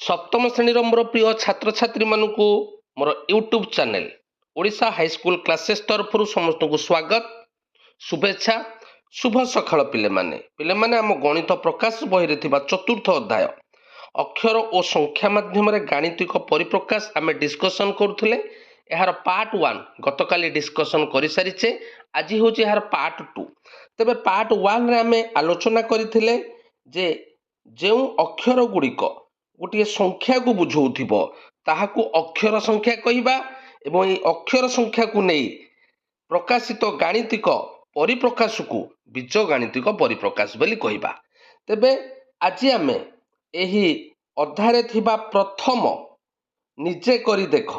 सप्तम श्रेणी मोर प्रिय छात्र छात्री मानक मोर YouTube channel Odisha high school classes तरफ समस्त को स्वागत शुभेच्छा शुभ सकाळ पिले माने आम गणित प्रकाश बही चतुर्थ अध्याय अक्षर और संख्या माध्यम गाणितिक परिप्रकाश आम डिस्कसन करुले यार पार्ट 1 गतकाली डिस्कसन कर सारीचे आज हूँ यार पार्ट 2 तेरे पार्ट 1 रे आम आलोचना करथिले जे जो अक्षर गुड़िक गोटे संख्या को बुझाऊ ताहाकू अक्षर संख्या कहवा एवं ये अक्षर संख्या को नहीं प्रकाशित गाणितिक परिप्रकाश को बीज गाणितिक परिप्रकाश बोली कहवा। तेबे आज आम यही अध्याय थिबा प्रथम निजे करी देख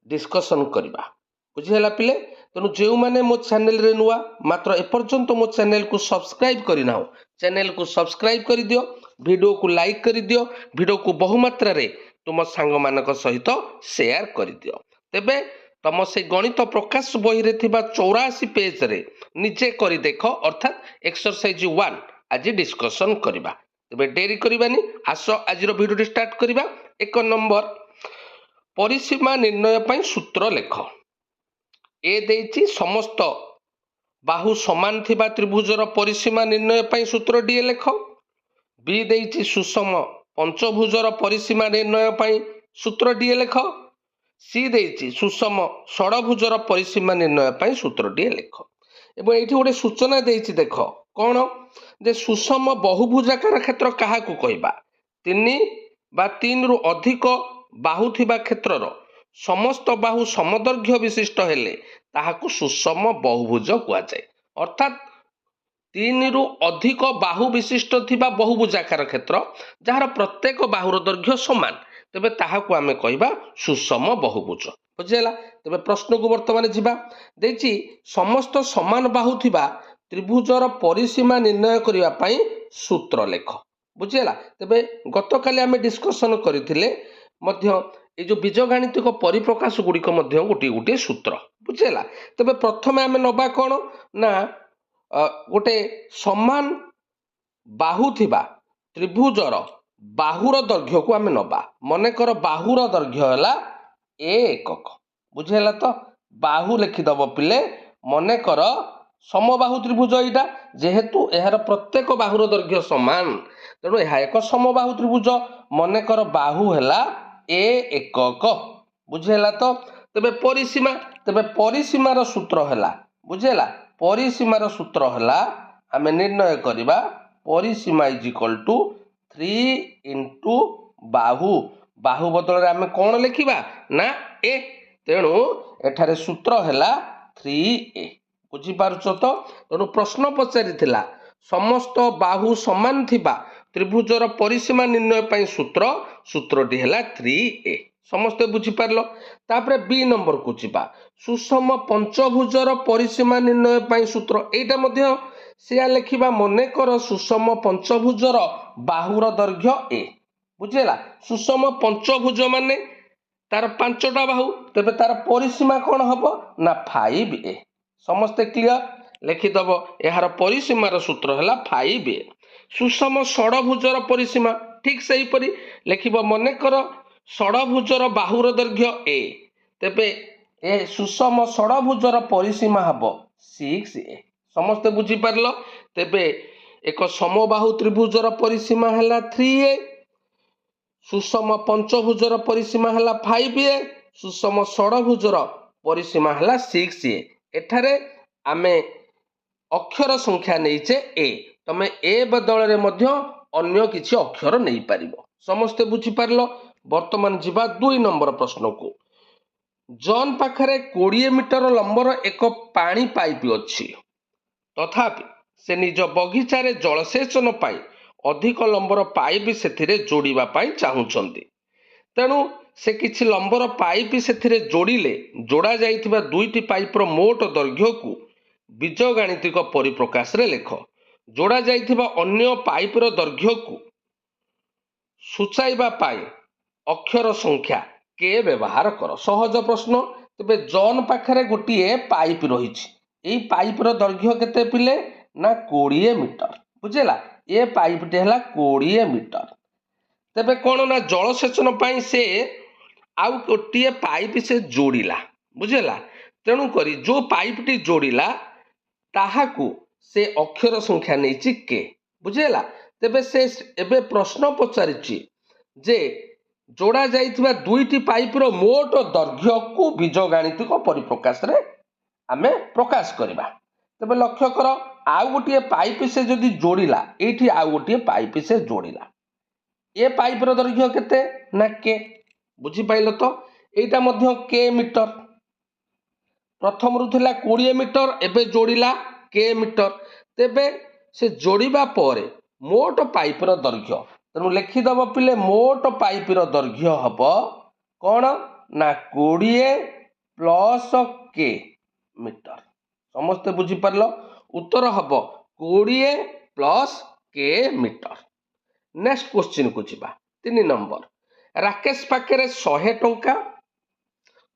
डिस्कसन करवा बुझीगला पिले। तेणु जो मैंने मो चैनल रे नुआ मात्र एपर्यंत मो चैनल को सब्सक्राइब करना चैनल को सब्सक्राइब कर दियो, वीडियो को लाइक कर दियो, वीडियो को बहुमात्रा रे तुम सांग मानक सहित शेयर कर दियो। तेबे तुम से गणित प्रकाश बही रे थिबा 84 पेज रे निजे करी देख अर्थात एक्सरसाइज 1 आज डिस्कसन करवा। तेबे डेरी करबानी आस आज वीडियो स्टार्ट करवा। 1 नंबर परिसीमा निर्णय पई सूत्र लेख। ए देइछि समस्त बाहु समान थिबा त्रिभुजर परिसीमा निर्णय पई सूत्र डी लेख। बी देइछि सुषम पंचभुजर परिसीमा निर्णय पई सूत्र डी लेख। सी देइछि सुषम षडभुजर परिसीमा निर्णय पई सूत्र डी लेख। एवं एठी गोटे सूचना देइछि देख कोन जे सुषम बहुभुजाकार क्षेत्र काहाकू कहबा 3 बा 3 रु अधिक बाहु थिबा क्षेत्रर समस्त बाहु समदैर्घ्य विशिष्ट हेले ताहाकू सुषम बहुभुज कुआ जाए। अर्थात 3 रु अधिक बाहु विशिष्ट थिबा बहुभुजाकार क्षेत्र जहार प्रत्येक बाहुर दैर्घ्य समान तेबे ताहाकू आमे कहबा सुषम बहुभुज बुझेला। तेबे प्रश्न को वर्तमान जिबा देछि समस्त समान बाहु थिबा त्रिभुजर परिसीमा निर्णय करिवा पई सूत्र लेख बुझेला। तेबे गतकाली आमे डिस्कशन करिथिले मध्य ये जो बीजगाणितिक परिप्रकाश गुड़िक गोटे गोटे सूत्र बुझेला। तेबे प्रथम आम नबा कौन ना गोटे समान बाहु थिबा त्रिभुजर बाहुर दैर्घ्य को आम नबा। मनेकर बाहुर दैर्घ्य है ए एकक बुझेला। तो बाहु लिखिदब पिले मनेकर समबाहु त्रिभुज यहाँ जेहेतु यार प्रत्येक बाहुर दैर्घ्य समान तेणु यह एक समबाहु त्रिभुज मनेकर बाहु है ए एकक बुझेला। तो तेबे परिसीमार सूत्र है बुझेला। परिसीमार सूत्र है आम निर्णय करवा परिसीमा इज इक्वल टू 3 इंटू बाहु। बाहु बदल आम कौन लिखा ना ए तेणु एठारे सूत्र है 3a बुझीपारुछ। तो तेणु प्रश्न पचारि समस्त बाहु समान थिबा त्रिभुजर परिसीमा निर्णय पई सूत्रटी है 3a समस्ते बुझीपार। तापरे बी नंबर को जीवा सुषम पंचभुजर परिसीमा निर्णय पई सूत्र एटा मध्य सिया लिखिबा मनेकर सुषम पंचभुजर बाहुर दैर्घ्य ए बुझेला। सुषम पंचभुज माने तार 5टा बाहु तेबे तार परिसीमा कौन हम ना 5a समस्ते क्लियर लिखिदब यार परिसीमार सूत्र है 5a। सुषम षडभुजर परिसीमा ठीक से हीपरि लिखिब मनेकर षडभुजर बाहुर दैर्घ्य ए तेबे ए सुषम षडभुजर परिसीमा हम 6a समस्ते बुझीपार। तेबे एक समबाहु त्रिभुजर परिसीमा है 3a सुषम पंचभुजर परिसीमा है 5a सुषम षडभुजर परिसीमा है 6a। एठारे आमे अक्षर संख्या नहींचे ए तमे ए बदल रे मध्य अन्य किछि अक्षर नहीं पारिबो समस्ते बुझीपार। वर्तमान जीवा 2 नंबर प्रश्न को। जॉन पाखरे 20 मीटर लंबर एक पानी पाइप अच्छी तथापि से निज बगीचारे जलसेचन पाई अधिक लंबर पाइप से जोड़िबा पाई चाहुचंती तेणु से किछि लंबर पाइप से जोड़िले जोड़ा जाइथिबा 2टी पाइपर मोट दैर्घ्य को बीजगाणितिक परिप्रकाश रे लेख। जोड़ा जाइथिबा अन्य पाइपर दैर्घ्य को सूचाइबा पाई अक्षर संख्या के व्यवहार कर। सहज प्रश्न। तेबे जॉन पाखरे गोटे पाइप रही पाइपर दैर्घ्य केते पिले ना 20 मीटर बुझेला। ए पाइपटे है 20 मीटर तेबे कौन ना जलसेचन पाई से आउ गोटे पाइप से जोड़िला बुझेला तेणुक जो पाइपटी जोड़िला ताहाकू से अक्षर संख्या नहीं के बुझेला तेबे से एबे प्रश्न पचारिछि जे जोड़ा जाइथिबा दुईटी पाइप रो मोट दैर्घ्य को बीजगणितिक परिप्रकाश रे आमे प्रकाश करबा तेबे लक्ष्य कर आउ गोटे पाइप से जदि जोड़िला एठी आउ गोटे पाइप से जोड़िला ए पाइप रो दैर्घ्य केते ना के बुझी पाइल तो एटा मध्य के मीटर प्रथम रु थिला 20 मीटर एबे जोड़िला के मीटर तेबे से जोड़िबा परे मोट पाइप रो दैर्घ्य तेणु लिखिदब पिले मोट पाइप रो दैर्घ्य हब कौन ना 20 प्लस के मीटर समस्ते बुझी पारलो उत्तर हब 20 प्लस के मीटर। नेक्स्ट क्वेश्चन को जीवा 3 नंबर राकेश पाखे 100 टंका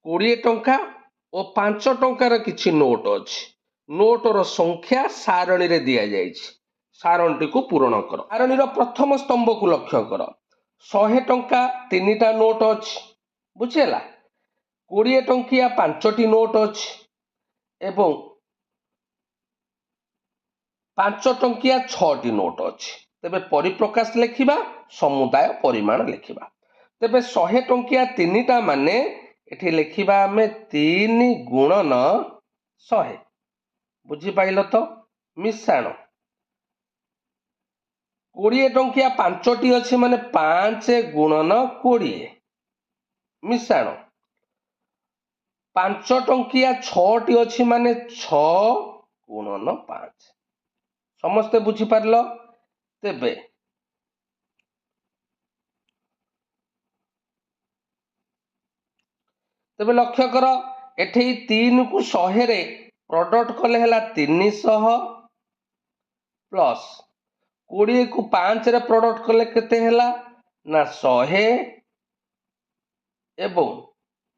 20 टंका और 5 टंकार किछि नोट अछि नोटर संख्या सारणी रे दिया जाइछि सारणी को पूरण कर सारणी प्रथम स्तंभ को लक्ष्य कर 100 टंका 3टा नोट अछि बुझेला 20 टंकिया 5टी नोट अछि एवं 5 टंकिया 6टी नोट अछि तेबे परिप्रकाश लिखिबा समुदाय परिमाण लिखिबा तेबे 100 टंकिया 3टा माने एठी लिखिबा हमें 3 गुणन 100 बुझी पाइल तो मिशाण 20 टंकिया 5टी अछि माने 5 गुणन 20 मिशाण 5 टंकिया 6टी अछि माने 6 गुणन 5 समस्ते बुझी पारलो तेबे तेबे लक्ष्य कर एठी 3 को 100 रे प्रोडक्ट कले हला 300 प्लस 20 को 5 रे प्रोडक्ट कले केते हला ना 100 एवं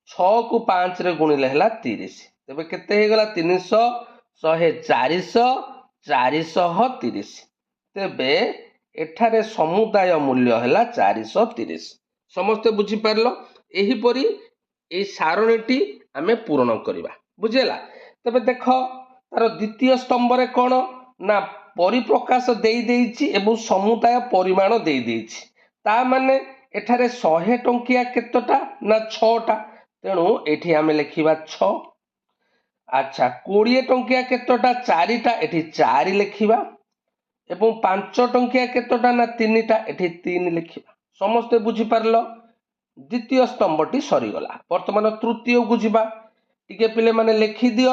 6 को 5 रे गुणिले हला 30 तेबे केते हे गला 300 100 400 430 तेबे एठारे समुदाय मूल्य हला 430 समस्ते बुझी पारलो एही परी ए सारणीटी आमे पूर्ण करिबा बुझेला तबे देख तार द्वितीय स्तंभ रे कोन ना परिप्रकाश देई देइछि एवं समुदाय परिमाण देई देइछि ता माने एठारे 100 टंकिया केतटा ना 6टा तेणु एठी आमे लिखिबा 6 अच्छा 20 टंकिया केतटा 4टा एठी 4 लिखिबा एवं 5 टंकिया केतटा ना 3टा एठी 3 लिखिबा समस्ते बुझी पारलो द्वितीय स्तंभटी सरीगला वर्तमान तृतीय को जीवा टिके पिले माने लिखि दियो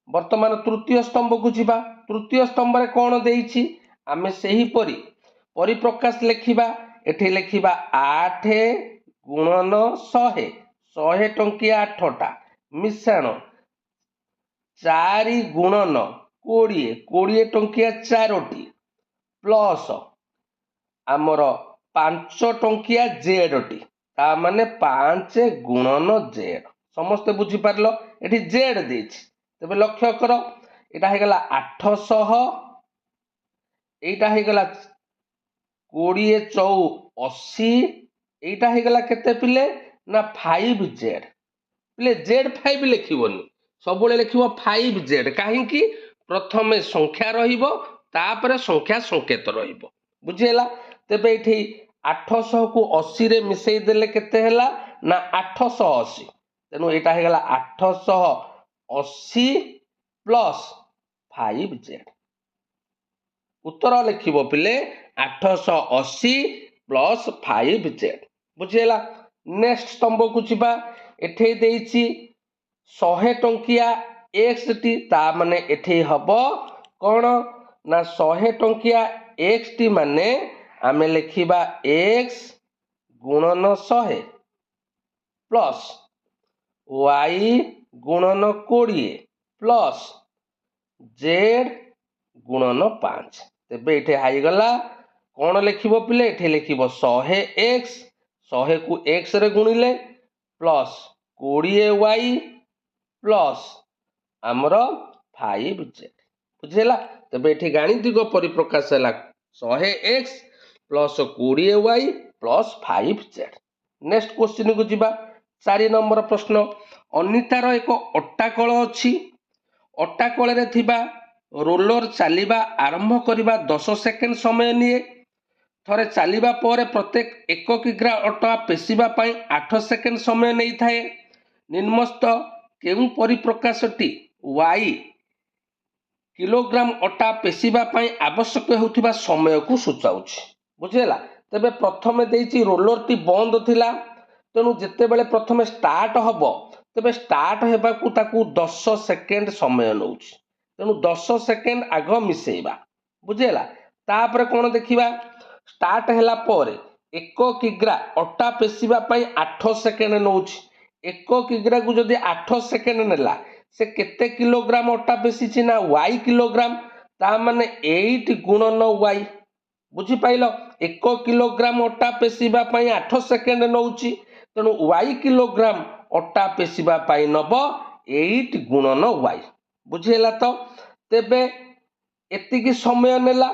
वर्तमान तृतीय स्तंभ को जीवा तृतीय स्तंभ रे कोन देइछि आमे सेही परी परिप्रकाश लिखिबा एठी लिखिबा 8 गुणन 100 100 टंकिया 8टा मिशाण 4 गुणन 20 20 टंकिया 4टी प्लस आमर 5 टंकिया जेडटी ता माने 5 गुणन जेड समस्ते बुझी पारलो एठी जेड देछि तबे लक्ष्य कर एटा हे गला 800 एटा हे गला 20 4 80 एटा हे गला केते पिले ना 5z पिले z5 लिखिबोनी सबले लिखिबो 5z काहे कि प्रथमे संख्या रहिबो तापर संख्या संकेत रहिबो बुझिला तेबे एठी 800 को 80 रे मिसई देले केते हला ना 880 तेनु एटा हे गला 880 प्लस 5z उत्तर लिखिबो पिले 880 प्लस 5z बुझिला नेक्स्ट स्तंभ को जीवा एठे देइछि 100 टंकिया x टी ता माने एठे हबो कोन ना 100 टंकिया x टी माने आमे लिखिबा x गुणन 100 प्लस y गुणन 20 प्लस z गुणन 5 तेबे एठे हाई गला कोन लिखिबो पिले एठे लिखिबो 100x 100 को x रे गुणिले प्लस 20y प्लस आमर 5z बुझेला तेबे एठी गाणितिक परिप्रकाश हला 100x plus 20y plus 5z। Next question को जीवा 4 नंबर प्रश्न। अनितार एक अट्टाकल अच्छी अट्टाकल रे थिबा रोलर चलिबा आरंभ करबा 10 सेकेंड समय निए। थरे चलिबा पर प्रत्येक 1 किग्रा अटा पेशिबा पई 8 सेकेंड समय नहीं थाए। निम्नस्थ केउ परिप्रकाशटी y किलोग्राम अटा पेशिबा पई आवश्यक होउथिबा समय को सूचाउछि। बुझेला। तबे प्रथमे देइछि रोलर टी बंद थिला, तेणु जेते बेले प्रथमे स्टार्ट हबो तबे स्टार्ट हेबा को ताकू 10 सेकेंड समय नउछि। तेणु 10 सेकेंड आग मिसेइबा। बुझेला। तापर कोन देखिबा स्टार्ट हैला पर 1 किग्रा अटा पेशिबा पई 8 सेकेंड नउछि। 1 किग्रा को जदि 8 सेकेंड नेला से केते किलोग्राम अटा पेशिछि ना y किलोग्राम, ता माने 8 गुणन y। बुझी पाइलो। 1 किलोग्राम अटा पेशिबा पई 8 सेकेंड नउछि, तेणु y किलोग्राम अटा पेशिबा पई नब 8 गुणन y। बुझेला तो। तेबे एतिकी समय नेला,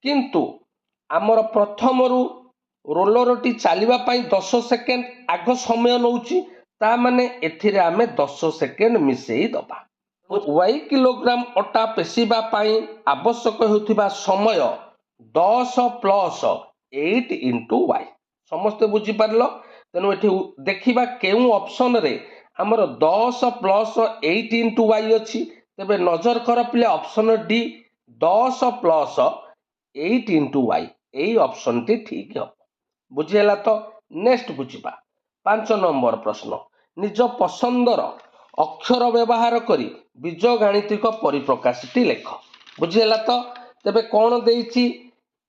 किंतु आमर प्रथमरु रोलरटी चलिबा पई 10 सेकेंड आग समय नउछि, ता माने एथिरे आमे 10 सेकेंड मिसेई दबा। y किलोग्राम अटा पेशिबा पई आवश्यक होउथिबा समय 10 प्लस 8 इंटू y। समस्त बुझी पारलो। तेणु एठी देखिबा केउ ऑप्शन रे हमर 10 प्लस 8 इंटू y अछि। तेबे नजर कर पिले option D 10 plus 8 into y, एई ऑप्शन टी ठीक हो। बुझिला तो। नेक्स्ट बुझिबा 5 नंबर प्रश्न। निज पसंदर अक्षर व्यवहार करी बीजगाणितिक परिप्रकाशटी लेख। बुझिला तो। तेबे कौन देइछि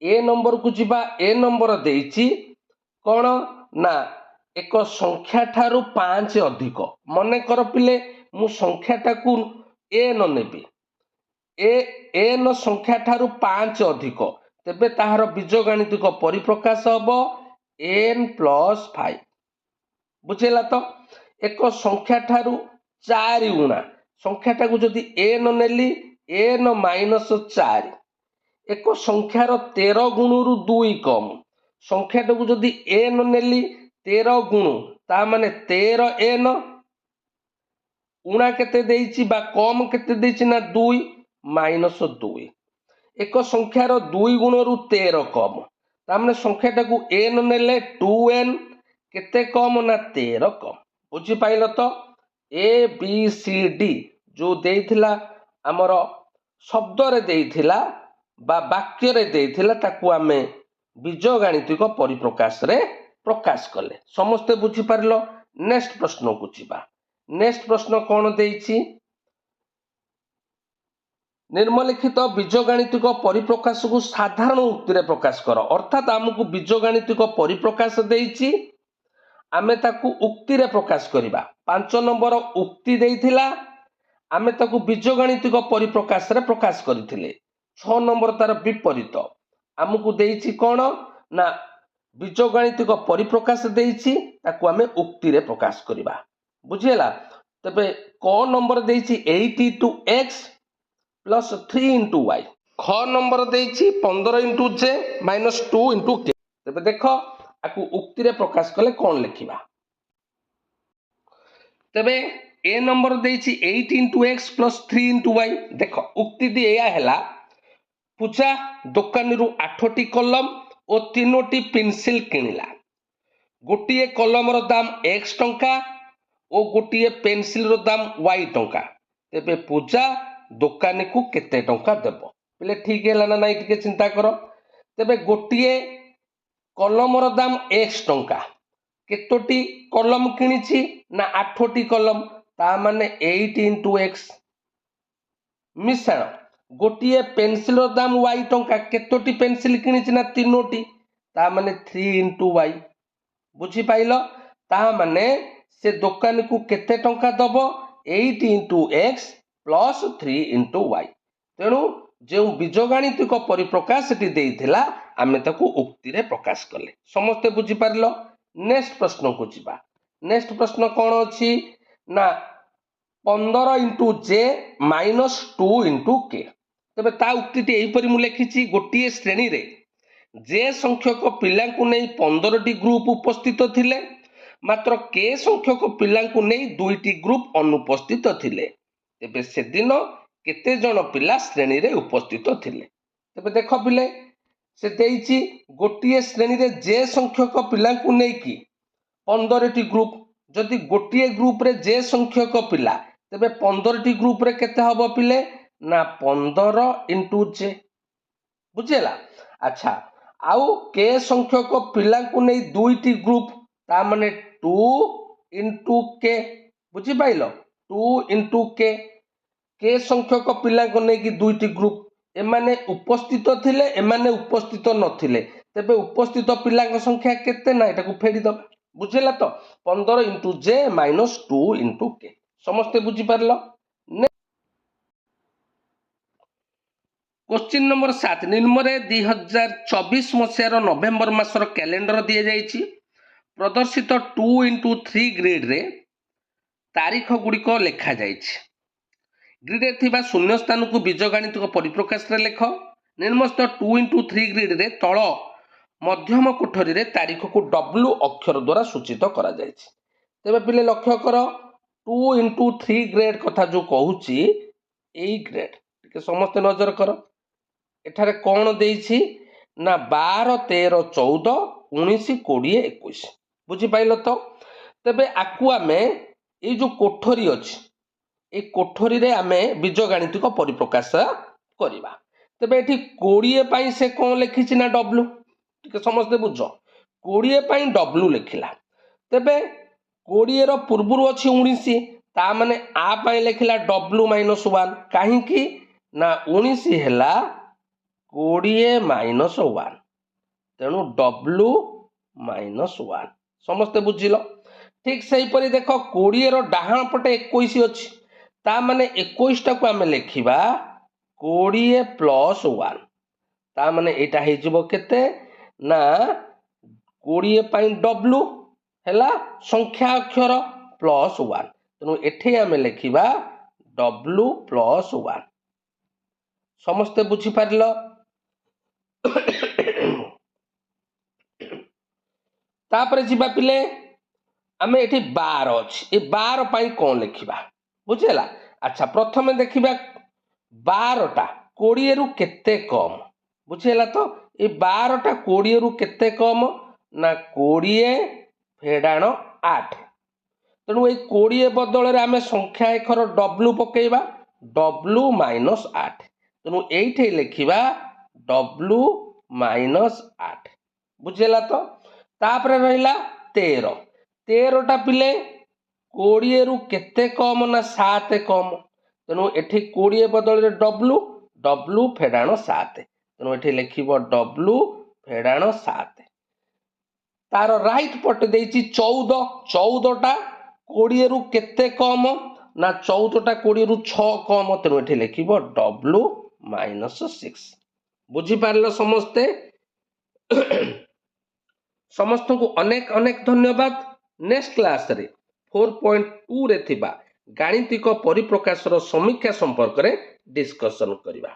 ए नंबर को जीवा। ए नंबर देइछि कौन ना एक संख्या ठारू 5 अधिक। मने कर पिले मु संख्याटा को ए न नेबी, ए न संख्या ठारू 5 अधिक, तेबे ताहार बीजगाणितिक परिप्रकाश हबो n प्लस 5। बुझेला तो। एक संख्या ठारू 4 गुणा संख्याटा को जदि n नेली n माइनस 4। एक संख्यार 13 गुणु 2 कम संख्याटा को जदि n नेली 13 गुणु, ता माने 13n उणा केते देइछि बा कम केते देइछि ना 2 माइनस 2। एक संख्यार 2 गुणु 13 कम, ता माने संख्याटा को n नेले 2n केते कम ना 13 कम। बुझी पाइल तो। ए बी सी डी जो देइथिला हमर शब्द रे देइथिला बा वाक्य रे देइथिला, ताकू आमे बीजगाणितिक परिप्रकाश रे प्रकाश कले। समस्ते बुझी पारलो। नेक्स्ट प्रश्न को जीवा। नेक्स्ट प्रश्न कौन देइछि निम्नलिखित बीजगाणितिक परिप्रकाश को साधारण उक्ति रे प्रकाश कर। अर्थात हमकु बीजगाणितिक परिप्रकाश देइछि, आमे ताकू उक्ति रे प्रकाश करिबा। 5 नंबर उक्ति देइथिला, आमे ताकू बीजगाणितिक परिप्रकाश रे प्रकाश करिथिले। 6 नंबर तार विपरीत हमकु देइछि कोन ना बीजगाणितिक परिप्रकाश देइछि, ताकू आमे उक्ति रे प्रकाश करिबा। बुझिला। तबे क नंबर देइछि 8 into x plus 3 into y। ख नंबर देइछि 15 into j minus 2 into k। तबे देखो आकु उक्ति रे प्रकाश कले कोन लिखिबा। तबे ए नंबर देइछि 8 into x plus 3 into y। देखो उक्ति दी एया हैला पूजा दुकान रु 8टी कलम और 3टी पेंसिल किनिला। गोटिए कलम रो दाम x टंका और गोटिए पेंसिल रो दाम y टंका। तेबे पूजा दुकानी को केते टंका देबो। पले ठीक हैला ना नहीं टिके चिंता करो। तेबे गोटिए कलम रो दाम x टंका, केतोटी कलम किनिछि ना 8टी कलम, ता माने 8 into x। मिसाण गोटिए पेंसिल रो दाम y टंका, केतोटी पेंसिल किनिछि ना 3टी, ता माने 3 into y। बुझी पाइलो। ता माने से दुकान को केते टंका दबो 8 into x plus 3 into y। तेणु जो बीजगाणितिक परिप्रकाश टी देइथिला आमे ताकू उक्ति रे प्रकाश कले। समस्त बुझी पारलो। नेक्स्ट प्रश्न को जीवा। नेक्स्ट प्रश्न कौन अछि ना 15 into j minus 2 into k। तबे ता उक्ति टी एही परि मु लिखिछि गोटिए श्रेणी रे जे संख्यक पिलांकु नहीं 15टी ग्रुप उपस्थित थिले मात्र के संख्यक पिलांकु नहीं 2टी ग्रुप अनुपस्थित थिले तेबे से दिन केते जन पिला श्रेणी रे उपस्थित थिले तेबे देख पिले से देइछि गोटिए श्रेणी रे जे संख्यक पिलांकु नहीं कि 15टी ग्रुप जदि गोटिए ग्रुप रे जे संख्यक पिला तेबे 15टी ग्रुप रे केते हबो पिले ना 15 इंटू जे बुझेला। अच्छा आउ के संख्यक पिलांकु नहीं 2टी ग्रुप ता माने 2 इंटू के बुझी पाइलो 2 इंटू के संख्यक पिलांकु नहीं कि 2टी ग्रुप एमाने उपस्थित थिले एमाने उपस्थित नथिले तेबे उपस्थित पिलांक संख्या केते ना एटाकू फेडी दबा बुझेला तो 15 इंटू जे माइनस 2 इंटू के समस्ते बुझी पारलो। क्वेश्चन नंबर 7 निम्न 2024 मसीहार नवेम्बर मासर कैलेंडर दिए जाइछि प्रदर्शित 2 इंटू 3 ग्रिड रे तारीख गुड़िक लेखा जाइछि ग्रिड रे थिबा शून्य स्थान को बीजगणितिक परिप्रकाश रे लेख निम्नस्थ 2 इंटू 3 ग्रिड रे तल मध्यम कोठरी रे तारीख को डब्ल्यू अक्षर द्वारा सूचित करा जाइछि तेबे पिले लक्ष्य कर 2 इंटू 3 ग्रेड कथा जो कहूची एई ग्रेड टिके समस्त नजर कर एठारे कौन देइछि ना 12 13 14 19 20 21 बुझी पाइल तो तेबे आकु आमे ए जो कोठरी अछि ए कोठरी रे आमे बीजगणितिक परिप्रकाश करिबा तेबे एठी 20 पई से कोन लिखिछि ना डब्ल्यू टिके समस्त बुझ 20 पई डब्ल्यू लिखिला तेबे 20 रो पूर्वरु अछि 19 ता माने आ पई लिखिला डब्ल्यू माइनस 1 काहे कि ना 19 हैला 20 माइनस 1 तेणु डब्ल्यू माइनस 1 समस्त बुझिल ठीक सही परि देख 20 रो डाहाण पटे 21 अछि ता माने 21 टा को आमे लिखिबा 20 प्लस 1 ता माने एटा हे जिवो केते ना 20 पई डब्ल्यू हैला संख्या अक्षर प्लस 1 तेणु एठे आमे लिखिबा डब्ल्यू प्लस 1 समस्त बुझी पारलो। तापरे जिबा पिले आमे एठी 12 अछि ए 12 पई कोन लिखिबा बुझेला। अच्छा प्रथमे देखिबा 12 टा 20 रु केते कम बुझेला तो ए 12 टा 20 रु केते कम ना 20 फेडाण 8 तेणु ए 20 बदल रे आमे संख्या एखर डब्ल्यू पकेइबा डब्ल्यू माइनस 8 तेणु एइठे लिखिबा डब्ल्यू माइनस 8 बुझेला तो तापरे रहिला 13 13 टा पिले 20 रु केते कम ना 7 कम तेणु एठी 20 बदल रे डब्ल्यू डब्ल्यू फेडाण 7 तेणु एठी लिखिबो डब्ल्यू फेडाण 7 तार राइट पट देइछि 14 14 टा 20 रु केते कम ना 14 टा 20 रु 6 कम तेणु एठी लिखिबो डब्ल्यू माइनस 6 बुझी पारलो समस्ते। समस्त को अनेक अनेक धन्यवाद। नेक्स्ट क्लास रे 4.2 रे थिबा गाणितिक परिप्रकाशर समीक्षा संपर्क रे डिस्कशन करिबा।